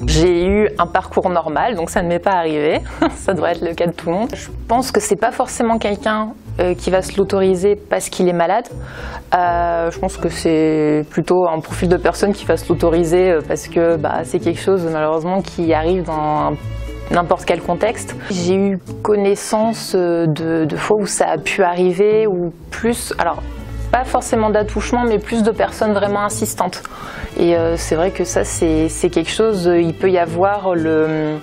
J'ai eu un parcours normal, donc ça ne m'est pas arrivé. Ça doit être le cas de tout le monde. Je pense que c'est pas forcément quelqu'un qui va se l'autoriser parce qu'il est malade. Je pense que c'est plutôt un profil de personne qui va se l'autoriser parce que c'est quelque chose malheureusement qui arrive dans n'importe quel contexte. J'ai eu connaissance de fois où ça a pu arriver, ou plus, alors pas forcément d'attouchement, mais plus de personnes vraiment insistantes. Et c'est vrai que ça, c'est quelque chose, il peut y avoir une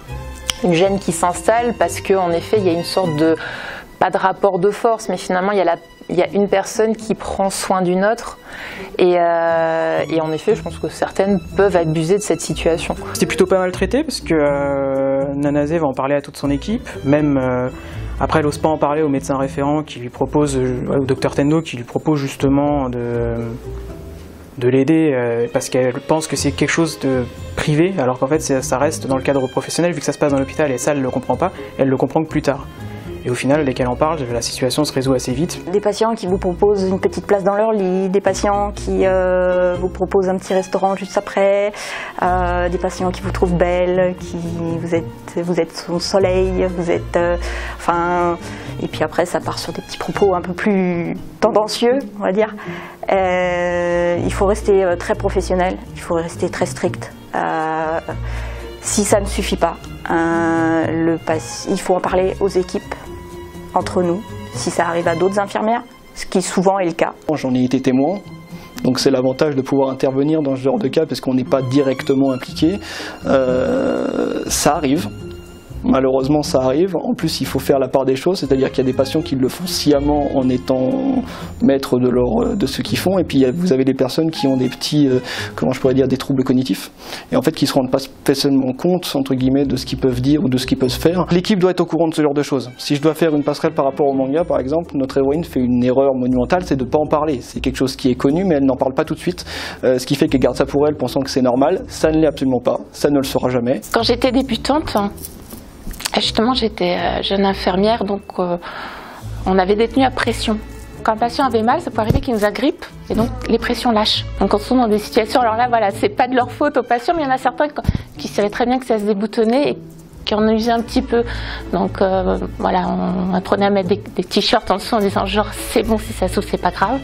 gêne qui s'installe parce qu'en effet, il y a une sorte de, pas de rapport de force, mais finalement, il y a une personne qui prend soin d'une autre. Et en effet, je pense que certaines peuvent abuser de cette situation. C'était plutôt pas mal traité parce que Nanazé va en parler à toute son équipe, même après elle n'ose pas en parler au médecin référent qui lui propose, au docteur Tendo, qui lui propose justement de l'aider parce qu'elle pense que c'est quelque chose de privé, alors qu'en fait ça reste dans le cadre professionnel vu que ça se passe dans l'hôpital, et ça elle ne le comprend pas, elle le comprend que plus tard. Et au final, dès qu'elle en parle, la situation se résout assez vite. Des patients qui vous proposent une petite place dans leur lit, des patients qui vous proposent un petit restaurant juste après, des patients qui vous trouvent belle, qui vous êtes son soleil, vous êtes, et puis après ça part sur des petits propos un peu plus tendancieux, on va dire. Il faut rester très professionnel, il faut rester très strict. Si ça ne suffit pas, il faut en parler aux équipes, entre nous, si ça arrive à d'autres infirmières, ce qui souvent est le cas. J'en ai été témoin, donc c'est l'avantage de pouvoir intervenir dans ce genre de cas parce qu'on n'est pas directement impliqué. Ça arrive. Malheureusement, ça arrive. En plus, il faut faire la part des choses, c'est-à-dire qu'il y a des patients qui le font sciemment en étant maîtres de ce qu'ils font, et puis vous avez des personnes qui ont des petits, comment je pourrais dire, des troubles cognitifs, et en fait qui ne se rendent pas spécialement compte, entre guillemets, de ce qu'ils peuvent dire ou de ce qu'ils peuvent faire. L'équipe doit être au courant de ce genre de choses. Si je dois faire une passerelle par rapport au manga, par exemple, notre héroïne fait une erreur monumentale, c'est de ne pas en parler. C'est quelque chose qui est connu, mais elle n'en parle pas tout de suite, ce qui fait qu'elle garde ça pour elle, pensant que c'est normal. Ça ne l'est absolument pas, ça ne le sera jamais. Quand j'étais débutante, justement, j'étais jeune infirmière, donc on avait des tenues à pression. Quand un patient avait mal, ça peut arriver qu'il nous agrippe, et donc les pressions lâchent. Donc on se trouve dans des situations, alors là, voilà, c'est pas de leur faute aux patients, mais il y en a certains qui savaient très bien que ça se déboutonnait et qui en usaient un petit peu. Donc voilà, on apprenait à mettre des t-shirts en dessous en disant genre c'est bon, si ça s'ouvre, c'est pas grave.